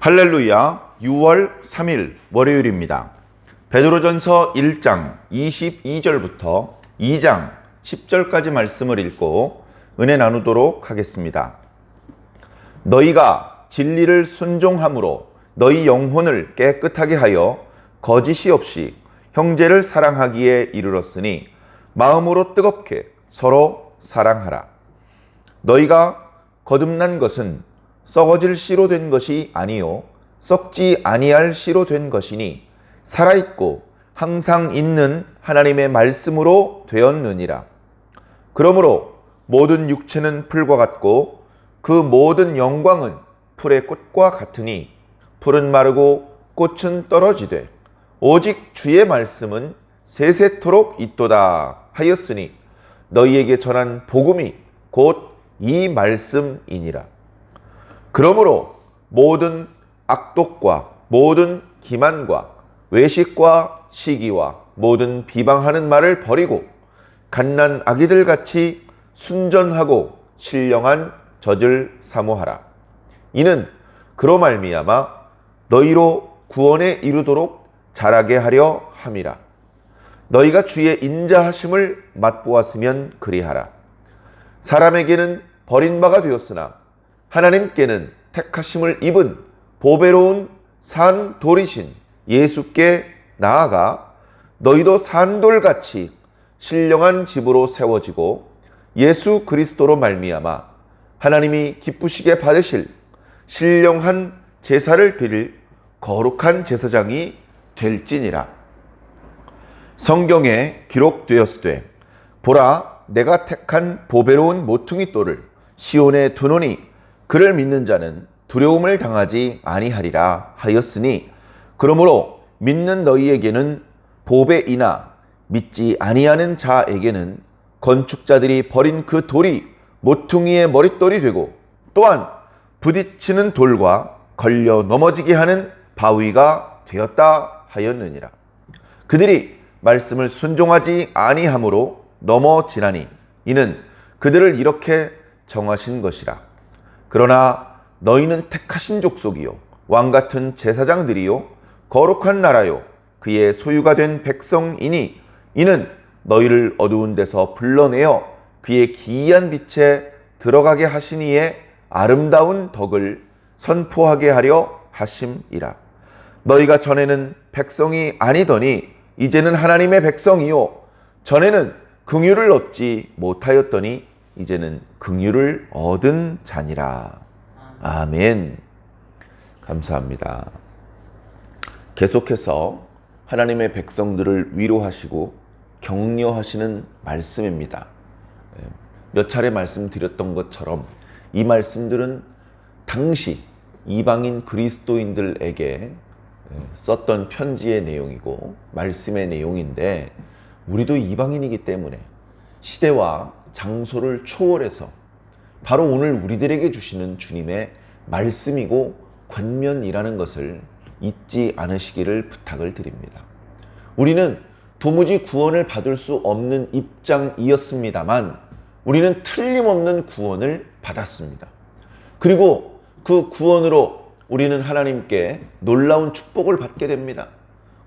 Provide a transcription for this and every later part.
할렐루야, 6월 3일 월요일입니다. 베드로전서 1장 22절부터 2장 10절까지 말씀을 읽고 은혜 나누도록 하겠습니다. 너희가 진리를 순종함으로 너희 영혼을 깨끗하게 하여 거짓이 없이 형제를 사랑하기에 이르렀으니 마음으로 뜨겁게 서로 사랑하라. 너희가 거듭난 것은 썩어질 씨로 된 것이 아니요 썩지 아니할 씨로 된 것이니 살아있고 항상 있는 하나님의 말씀으로 되었느니라. 그러므로 모든 육체는 풀과 같고 그 모든 영광은 풀의 꽃과 같으니 풀은 마르고 꽃은 떨어지되 오직 주의 말씀은 세세토록 있도다 하였으니 너희에게 전한 복음이 곧 이 말씀이니라. 그러므로 모든 악독과 모든 기만과 외식과 시기와 모든 비방하는 말을 버리고 갓난 아기들 같이 순전하고 신령한 젖을 사모하라. 이는 그로 말미암아 너희로 구원에 이르도록 자라게 하려 함이라. 너희가 주의 인자하심을 맛보았으면 그리하라. 사람에게는 버린 바가 되었으나 하나님께는 택하심을 입은 보배로운 산 돌이신 예수께 나아가 너희도 산돌같이 신령한 집으로 세워지고 예수 그리스도로 말미암아 하나님이 기쁘시게 받으실 신령한 제사를 드릴 거룩한 제사장이 될지니라. 성경에 기록되었으되 보라, 내가 택한 보배로운 모퉁이 돌을 시온에 두노니 그를 믿는 자는 두려움을 당하지 아니하리라 하였으니 그러므로 믿는 너희에게는 보배이나 믿지 아니하는 자에게는 건축자들이 버린 그 돌이 모퉁이의 머릿돌이 되고 또한 부딪히는 돌과 걸려 넘어지게 하는 바위가 되었다 하였느니라. 그들이 말씀을 순종하지 아니하므로 넘어지나니 이는 그들을 이렇게 정하신 것이라. 그러나 너희는 택하신 족속이요 왕같은 제사장들이요 거룩한 나라요 그의 소유가 된 백성이니 이는 너희를 어두운 데서 불러내어 그의 기이한 빛에 들어가게 하신 이의 아름다운 덕을 선포하게 하려 하심이라. 너희가 전에는 백성이 아니더니 이제는 하나님의 백성이요 전에는 긍휼을 얻지 못하였더니 이제는 긍휼을 얻은 자니라. 아멘. 감사합니다. 계속해서 하나님의 백성들을 위로하시고 격려하시는 말씀입니다. 몇 차례 말씀드렸던 것처럼 이 말씀들은 당시 이방인 그리스도인들에게 썼던 편지의 내용이고 말씀의 내용인데 우리도 이방인이기 때문에 시대와 장소를 초월해서 바로 오늘 우리들에게 주시는 주님의 말씀이고 권면이라는 것을 잊지 않으시기를 부탁을 드립니다. 우리는 도무지 구원을 받을 수 없는 입장이었습니다만 우리는 틀림없는 구원을 받았습니다. 그리고 그 구원으로 우리는 하나님께 놀라운 축복을 받게 됩니다.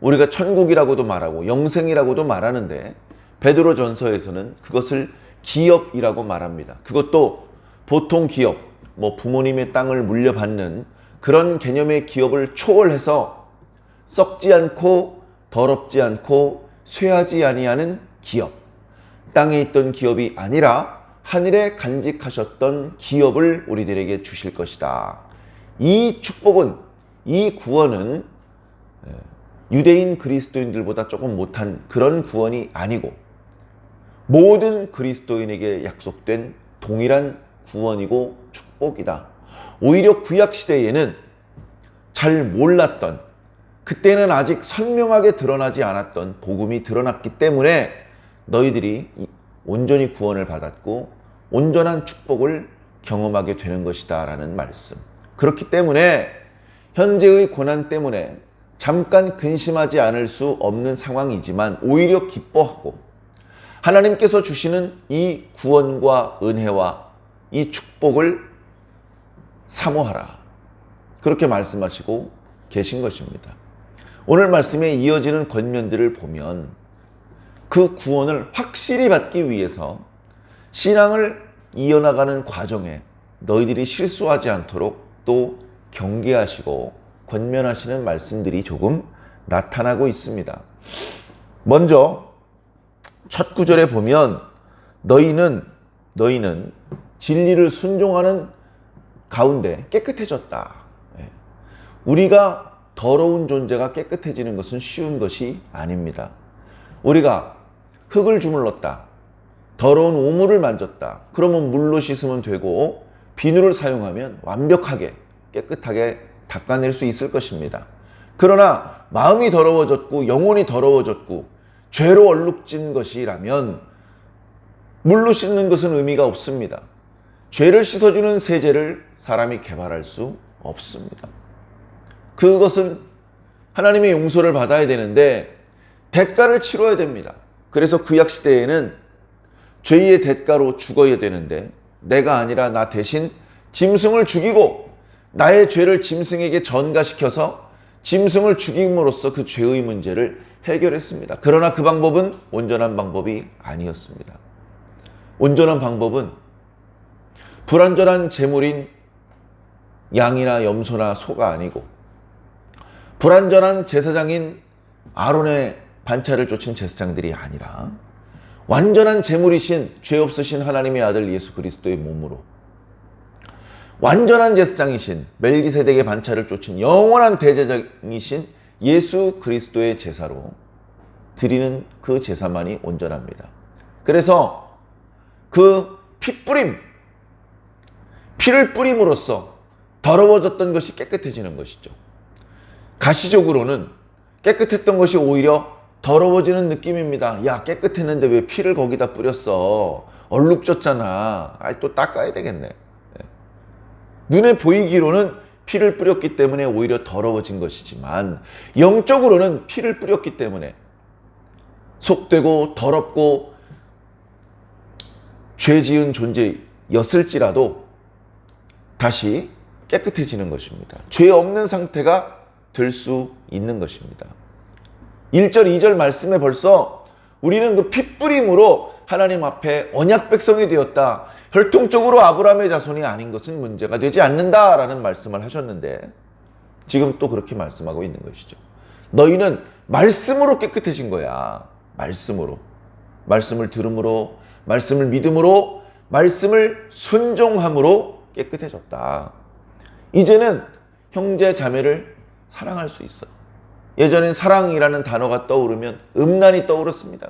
우리가 천국이라고도 말하고 영생이라고도 말하는데 베드로전서에서는 그것을 기업이라고 말합니다. 그것도 보통 기업, 부모님의 땅을 물려받는 그런 개념의 기업을 초월해서 썩지 않고 더럽지 않고 쇠하지 아니하는 기업, 땅에 있던 기업이 아니라 하늘에 간직하셨던 기업을 우리들에게 주실 것이다. 이 축복은, 이 구원은 유대인 그리스도인들보다 조금 못한 그런 구원이 아니고 모든 그리스도인에게 약속된 동일한 구원이고 축복이다. 오히려 구약시대에는 잘 몰랐던, 그때는 아직 선명하게 드러나지 않았던 복음이 드러났기 때문에 너희들이 온전히 구원을 받았고 온전한 축복을 경험하게 되는 것이다 라는 말씀. 그렇기 때문에 현재의 고난 때문에 잠깐 근심하지 않을 수 없는 상황이지만 오히려 기뻐하고 하나님께서 주시는 이 구원과 은혜와 이 축복을 사모하라. 그렇게 말씀하시고 계신 것입니다. 오늘 말씀에 이어지는 권면들을 보면 그 구원을 확실히 받기 위해서 신앙을 이어나가는 과정에 너희들이 실수하지 않도록 또 경계하시고 권면하시는 말씀들이 조금 나타나고 있습니다. 먼저 첫 구절에 보면 너희는 진리를 순종하는 가운데 깨끗해졌다. 우리가 더러운 존재가 깨끗해지는 것은 쉬운 것이 아닙니다. 우리가 흙을 주물렀다. 더러운 오물을 만졌다. 그러면 물로 씻으면 되고 비누를 사용하면 완벽하게 깨끗하게 닦아낼 수 있을 것입니다. 그러나 마음이 더러워졌고 영혼이 더러워졌고 죄로 얼룩진 것이라면 물로 씻는 것은 의미가 없습니다. 죄를 씻어주는 세제를 사람이 개발할 수 없습니다. 그것은 하나님의 용서를 받아야 되는데 대가를 치러야 됩니다. 그래서 구약시대에는 죄의 대가로 죽어야 되는데 내가 아니라 나 대신 짐승을 죽이고 나의 죄를 짐승에게 전가시켜서 짐승을 죽임으로써 그 죄의 문제를 해결했습니다. 그러나 그 방법은 온전한 방법이 아니었습니다. 온전한 방법은 불완전한 제물인 양이나 염소나 소가 아니고 불완전한 제사장인 아론의 반차를 쫓은 제사장들이 아니라 완전한 제물이신 죄 없으신 하나님의 아들 예수 그리스도의 몸으로 완전한 제사장이신 멜기세덱의 반차를 쫓은 영원한 대제사장이신 예수 그리스도의 제사로 드리는 그 제사만이 온전합니다. 그래서 그 피뿌림, 피를 뿌림으로써 더러워졌던 것이 깨끗해지는 것이죠. 가시적으로는 깨끗했던 것이 오히려 더러워지는 느낌입니다. 야, 깨끗했는데 왜 피를 거기다 뿌렸어? 얼룩졌잖아. 또 닦아야 되겠네. 눈에 보이기로는 피를 뿌렸기 때문에 오히려 더러워진 것이지만 영적으로는 피를 뿌렸기 때문에 속되고 더럽고 죄 지은 존재였을지라도 다시 깨끗해지는 것입니다. 죄 없는 상태가 될 수 있는 것입니다. 1절, 2절 말씀에 벌써 우리는 그 핏뿌림으로 하나님 앞에 언약 백성이 되었다. 혈통적으로 아브라함의 자손이 아닌 것은 문제가 되지 않는다라는 말씀을 하셨는데 지금 또 그렇게 말씀하고 있는 것이죠. 너희는 말씀으로 깨끗해진 거야. 말씀으로. 말씀을 들음으로, 말씀을 믿음으로, 말씀을 순종함으로 깨끗해졌다. 이제는 형제 자매를 사랑할 수 있어요. 예전엔 사랑이라는 단어가 떠오르면 음란이 떠오르습니다.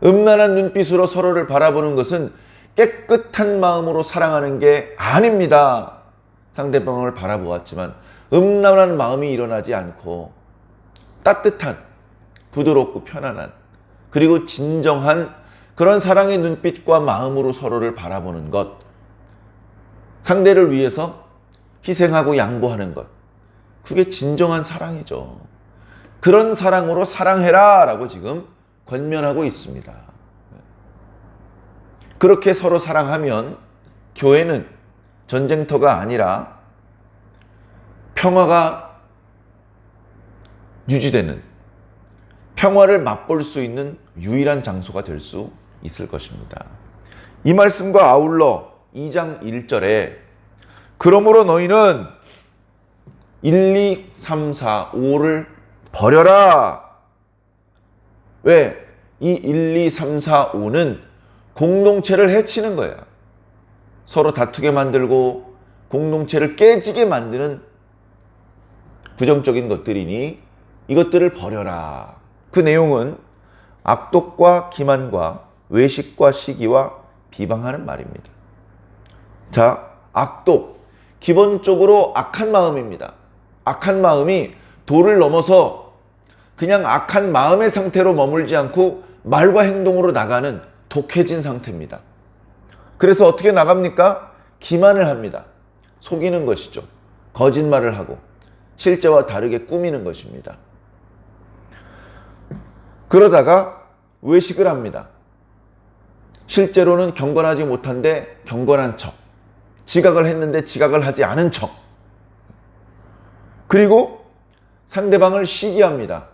음란한 눈빛으로 서로를 바라보는 것은 깨끗한 마음으로 사랑하는 게 아닙니다. 상대방을 바라보았지만 음란한 마음이 일어나지 않고 따뜻한, 부드럽고 편안한, 그리고 진정한 그런 사랑의 눈빛과 마음으로 서로를 바라보는 것, 상대를 위해서 희생하고 양보하는 것, 그게 진정한 사랑이죠. 그런 사랑으로 사랑해라 라고 지금 권면하고 있습니다. 그렇게 서로 사랑하면 교회는 전쟁터가 아니라 평화가 유지되는, 평화를 맛볼 수 있는 유일한 장소가 될 수 있을 것입니다. 이 말씀과 아울러 2장 1절에 그러므로 너희는 1, 2, 3, 4, 5를 버려라. 왜? 이 1, 2, 3, 4, 5는 공동체를 해치는 거야. 서로 다투게 만들고 공동체를 깨지게 만드는 부정적인 것들이니 이것들을 버려라. 그 내용은 악독과 기만과 외식과 시기와 비방하는 말입니다. 자, 악독. 기본적으로 악한 마음입니다. 악한 마음이 도를 넘어서 그냥 악한 마음의 상태로 머물지 않고 말과 행동으로 나가는 독해진 상태입니다. 그래서 어떻게 나갑니까? 기만을 합니다. 속이는 것이죠. 거짓말을 하고 실제와 다르게 꾸미는 것입니다. 그러다가 외식을 합니다. 실제로는 경건하지 못한데 경건한 척, 지각을 했는데 지각을 하지 않은 척, 그리고 상대방을 시기합니다.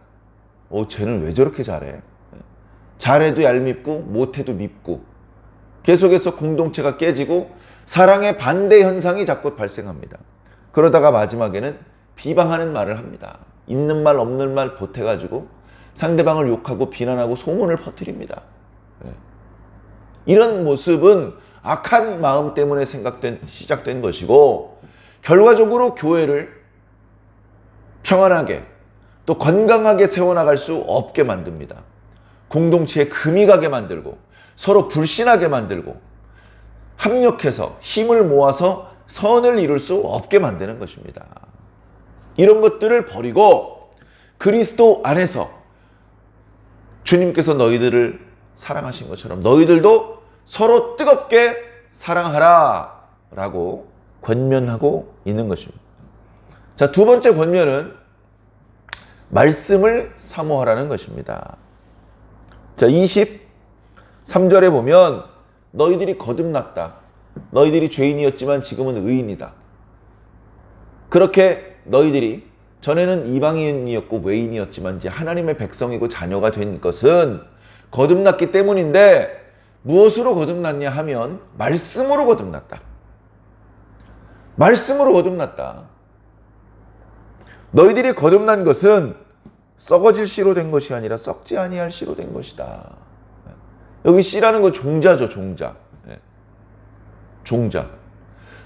쟤는 왜 저렇게 잘해? 잘해도 얄밉고 못해도 밉고. 계속해서 공동체가 깨지고 사랑의 반대 현상이 자꾸 발생합니다. 그러다가 마지막에는 비방하는 말을 합니다. 있는 말 없는 말 보태가지고 상대방을 욕하고 비난하고 소문을 퍼뜨립니다. 이런 모습은 악한 마음 때문에 시작된 것이고, 결과적으로 교회를 평안하게 또 건강하게 세워나갈 수 없게 만듭니다. 공동체에 금이 가게 만들고 서로 불신하게 만들고 합력해서 힘을 모아서 선을 이룰 수 없게 만드는 것입니다. 이런 것들을 버리고 그리스도 안에서 주님께서 너희들을 사랑하신 것처럼 너희들도 서로 뜨겁게 사랑하라 라고 권면하고 있는 것입니다. 자, 두 번째 권면은 말씀을 사모하라는 것입니다. 자, 23절에 보면 너희들이 거듭났다. 너희들이 죄인이었지만 지금은 의인이다. 그렇게 너희들이 전에는 이방인이었고 외인이었지만 이제 하나님의 백성이고 자녀가 된 것은 거듭났기 때문인데, 무엇으로 거듭났냐 하면 말씀으로 거듭났다. 말씀으로 거듭났다. 너희들이 거듭난 것은 썩어질 씨로 된 것이 아니라 썩지 아니할 씨로 된 것이다. 여기 씨라는 건 종자죠, 종자. 종자.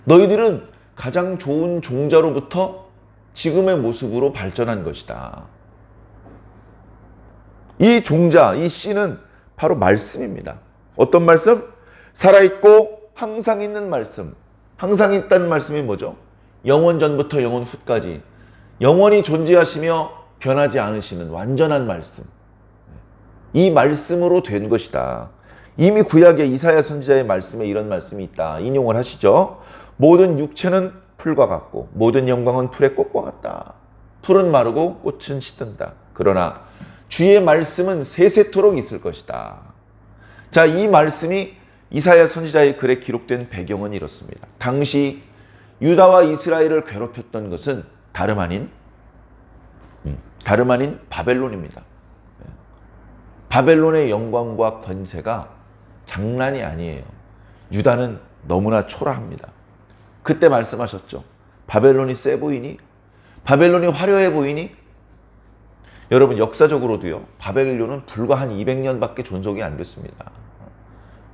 너희들은 가장 좋은 종자로부터 지금의 모습으로 발전한 것이다. 이 종자, 이 씨는 바로 말씀입니다. 어떤 말씀? 살아있고 항상 있는 말씀. 항상 있다는 말씀이 뭐죠? 영원 전부터 영원 후까지 영원히 존재하시며 변하지 않으시는 완전한 말씀. 이 말씀으로 된 것이다. 이미 구약의 이사야 선지자의 말씀에 이런 말씀이 있다. 인용을 하시죠. 모든 육체는 풀과 같고 모든 영광은 풀의 꽃과 같다. 풀은 마르고 꽃은 시든다. 그러나 주의 말씀은 세세토록 있을 것이다. 자, 이 말씀이 이사야 선지자의 글에 기록된 배경은 이렇습니다. 당시 유다와 이스라엘을 괴롭혔던 것은 다름 아닌 바벨론입니다. 바벨론의 영광과 권세가 장난이 아니에요. 유다는 너무나 초라합니다. 그때 말씀하셨죠. 바벨론이 세 보이니? 바벨론이 화려해 보이니? 여러분, 역사적으로도요, 바벨론은 불과 한 200년밖에 존속이 안 됐습니다.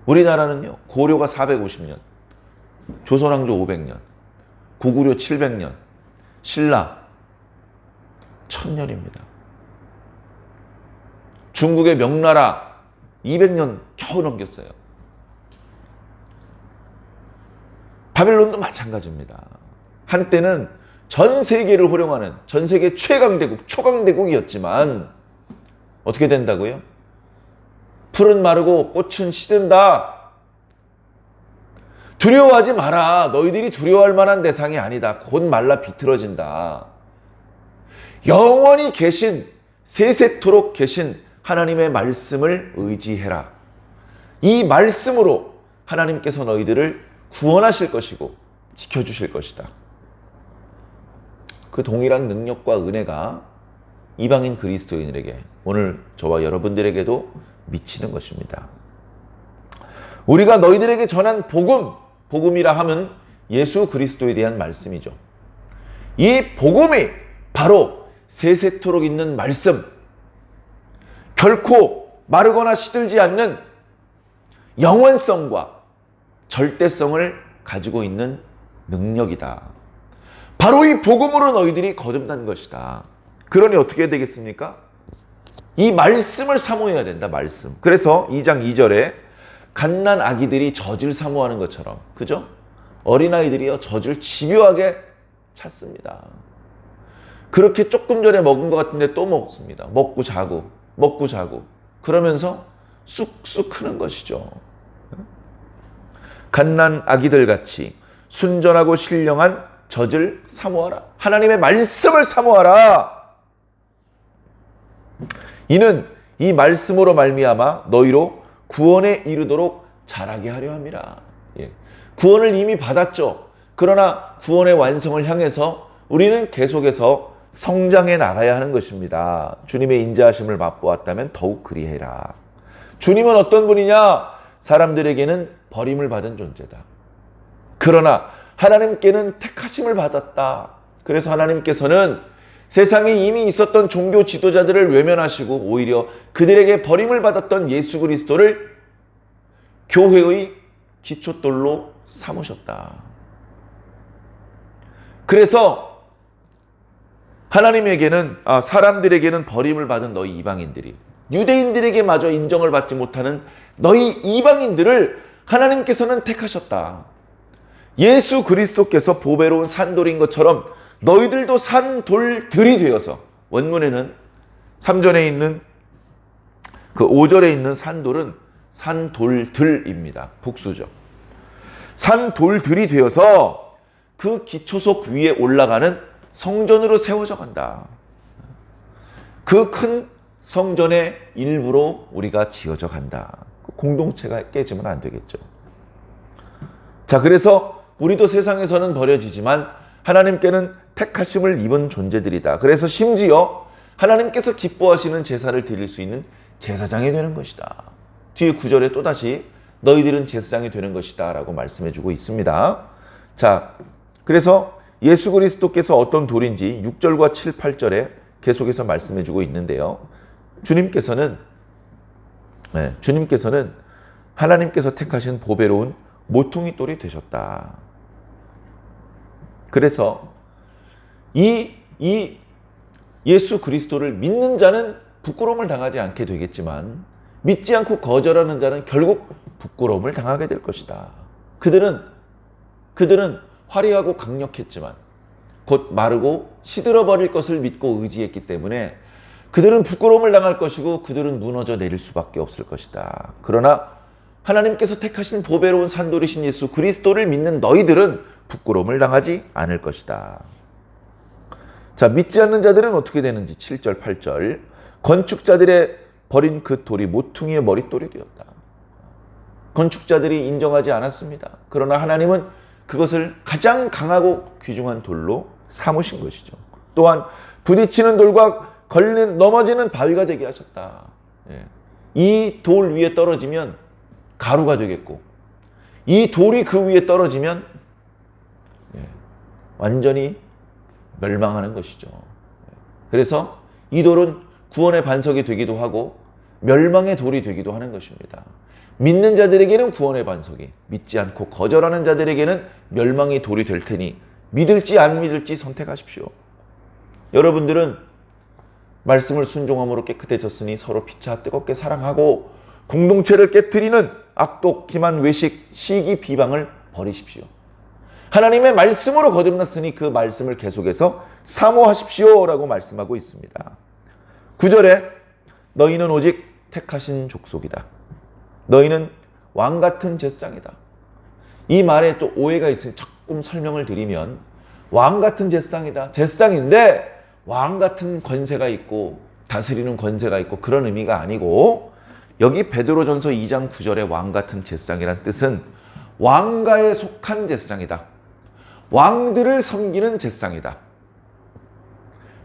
우리나라는요, 고려가 450년, 조선왕조 500년, 고구려 700년, 신라 1000년입니다. 중국의 명나라 200년 겨우 넘겼어요. 바벨론도 마찬가지입니다. 한때는 전 세계를 호령하는 전 세계 최강대국, 초강대국이었지만 어떻게 된다고요? 풀은 마르고 꽃은 시든다. 두려워하지 마라. 너희들이 두려워할 만한 대상이 아니다. 곧 말라 비틀어진다. 영원히 계신, 세세토록 계신 하나님의 말씀을 의지해라. 이 말씀으로 하나님께서 너희들을 구원하실 것이고 지켜주실 것이다. 그 동일한 능력과 은혜가 이방인 그리스도인들에게, 오늘 저와 여러분들에게도 미치는 것입니다. 우리가 너희들에게 전한 복음이라 하면 예수 그리스도에 대한 말씀이죠. 이 복음이 바로 세세토록 있는 말씀, 결코 마르거나 시들지 않는 영원성과 절대성을 가지고 있는 능력이다. 바로 이 복음으로 너희들이 거듭난 것이다. 그러니 어떻게 해야 되겠습니까? 이 말씀을 사모해야 된다. 말씀. 그래서 2장 2절에 갓난 아기들이 젖을 사모하는 것처럼, 그죠? 어린아이들이요, 젖을 집요하게 찾습니다. 그렇게 조금 전에 먹은 것 같은데 또 먹습니다. 먹고 자고 그러면서 쑥쑥 크는 것이죠. 갓난 아기들 같이 순전하고 신령한 젖을 사모하라. 하나님의 말씀을 사모하라. 이는 이 말씀으로 말미암아 너희로 구원에 이르도록 자라게 하려 함이라. 구원을 이미 받았죠. 그러나 구원의 완성을 향해서 우리는 계속해서 성장해 나가야 하는 것입니다. 주님의 인자하심을 맛보았다면 더욱 그리해라. 주님은 어떤 분이냐? 사람들에게는 버림을 받은 존재다. 그러나 하나님께는 택하심을 받았다. 그래서 하나님께서는 세상에 이미 있었던 종교 지도자들을 외면하시고 오히려 그들에게 버림을 받았던 예수 그리스도를 교회의 기초돌로 삼으셨다. 그래서 하나님에게는 사람들에게는 버림을 받은 너희 이방인들이, 유대인들에게 마저 인정을 받지 못하는 너희 이방인들을 하나님께서는 택하셨다. 예수 그리스도께서 보배로운 산돌인 것처럼 너희들도 산돌들이 되어서, 원문에는 3절에 있는 그 5절에 있는 산돌은 산돌들입니다. 복수죠. 산돌들이 되어서 그 기초석 위에 올라가는 성전으로 세워져 간다. 그 큰 성전의 일부로 우리가 지어져 간다. 공동체가 깨지면 안 되겠죠. 자, 그래서 우리도 세상에서는 버려지지만 하나님께는 택하심을 입은 존재들이다. 그래서 심지어 하나님께서 기뻐하시는 제사를 드릴 수 있는 제사장이 되는 것이다. 뒤에 9절에 또다시 너희들은 제사장이 되는 것이다 라고 말씀해 주고 있습니다. 자, 그래서 예수 그리스도께서 어떤 돌인지 6절과 7, 8절에 계속해서 말씀해 주고 있는데요. 주님께서는 하나님께서 택하신 보배로운 모퉁이 돌이 되셨다. 그래서 이 예수 그리스도를 믿는 자는 부끄러움을 당하지 않게 되겠지만 믿지 않고 거절하는 자는 결국 부끄러움을 당하게 될 것이다. 그들은 화려하고 강력했지만 곧 마르고 시들어버릴 것을 믿고 의지했기 때문에 그들은 부끄러움을 당할 것이고 그들은 무너져 내릴 수밖에 없을 것이다. 그러나 하나님께서 택하신 보배로운 산돌이신 예수 그리스도를 믿는 너희들은 부끄러움을 당하지 않을 것이다. 자, 믿지 않는 자들은 어떻게 되는지 7절, 8절. 건축자들의 버린 그 돌이 모퉁이의 머릿돌이 되었다. 건축자들이 인정하지 않았습니다. 그러나 하나님은 그것을 가장 강하고 귀중한 돌로 삼으신 것이죠. 또한 부딪히는 돌과 넘어지는 바위가 되게 하셨다. 이 돌 위에 떨어지면 가루가 되겠고, 이 돌이 그 위에 떨어지면 완전히 멸망하는 것이죠. 그래서 이 돌은 구원의 반석이 되기도 하고 멸망의 돌이 되기도 하는 것입니다. 믿는 자들에게는 구원의 반석이, 믿지 않고 거절하는 자들에게는 멸망의 돌이 될 테니 믿을지 안 믿을지 선택하십시오. 여러분들은 말씀을 순종함으로 깨끗해졌으니 서로 피차 뜨겁게 사랑하고 공동체를 깨트리는 악독, 기만, 외식, 시기, 비방을 버리십시오. 하나님의 말씀으로 거듭났으니 그 말씀을 계속해서 사모하십시오 라고 말씀하고 있습니다. 9절에 너희는 오직 택하신 족속이다. 너희는 왕같은 제사장이다. 이 말에 또 오해가 있으니 조금 설명을 드리면, 왕같은 제사장이다. 제사장인데 왕같은 권세가 있고 다스리는 권세가 있고 그런 의미가 아니고, 여기 베드로전서 2장 9절에 왕같은 제사장이란 뜻은 왕가에 속한 제사장이다. 왕들을 섬기는 제사장이다.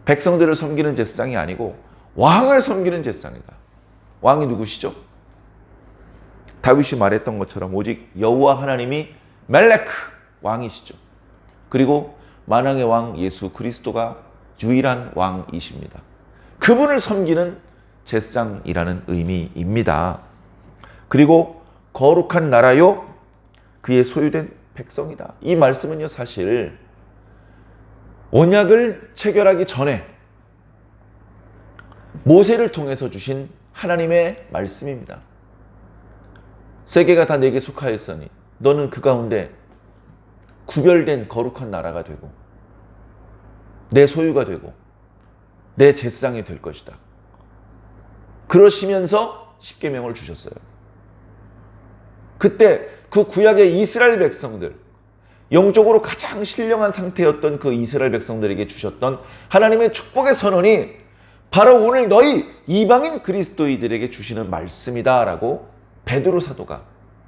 백성들을 섬기는 제사장이 아니고 왕을 섬기는 제사장이다. 왕이 누구시죠? 다윗이 말했던 것처럼 오직 여호와 하나님이 멜레크 왕이시죠. 그리고 만왕의 왕 예수 그리스도가 유일한 왕이십니다. 그분을 섬기는 제사장이라는 의미입니다. 그리고 거룩한 나라요 그의 소유된 백성이다. 이 말씀은요, 사실 언약을 체결하기 전에 모세를 통해서 주신 하나님의 말씀입니다. 세계가 다 내게 속하였으니 너는 그 가운데 구별된 거룩한 나라가 되고 내 소유가 되고 내 제사장이 될 것이다. 그러시면서 십계명을 주셨어요. 그때 그 구약의 이스라엘 백성들, 영적으로 가장 신령한 상태였던 그 이스라엘 백성들에게 주셨던 하나님의 축복의 선언이 바로 오늘 너희 이방인 그리스도인들에게 주시는 말씀이다 라고 베드로 사도가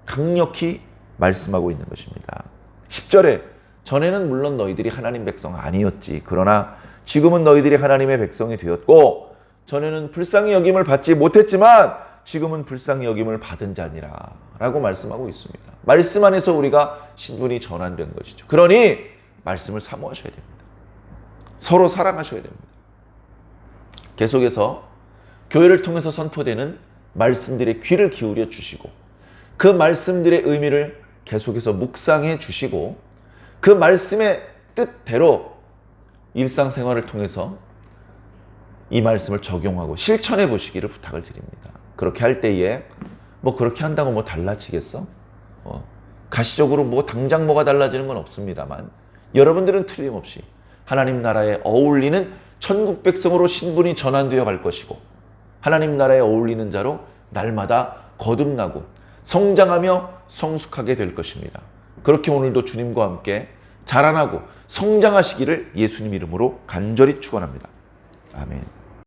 강력히 말씀하고 있는 것입니다. 10절에 전에는 물론 너희들이 하나님 백성 아니었지. 그러나 지금은 너희들이 하나님의 백성이 되었고 전에는 불쌍히 여김을 받지 못했지만 지금은 불쌍히 여김을 받은 자니라 라고 말씀하고 있습니다. 말씀 안에서 우리가 신분이 전환된 것이죠. 그러니 말씀을 사모하셔야 됩니다. 서로 사랑하셔야 됩니다. 계속해서 교회를 통해서 선포되는 말씀들의 귀를 기울여 주시고 그 말씀들의 의미를 계속해서 묵상해 주시고 그 말씀의 뜻대로 일상생활을 통해서 이 말씀을 적용하고 실천해 보시기를 부탁을 드립니다. 그렇게 할 때에 뭐 그렇게 한다고 뭐 달라지겠어? 가시적으로 뭐 당장 뭐가 달라지는 건 없습니다만 여러분들은 틀림없이 하나님 나라에 어울리는 천국 백성으로 신분이 전환되어 갈 것이고 하나님 나라에 어울리는 자로 날마다 거듭나고 성장하며 성숙하게 될 것입니다. 그렇게 오늘도 주님과 함께 자라나고 성장하시기를 예수님 이름으로 간절히 축원합니다. 아멘.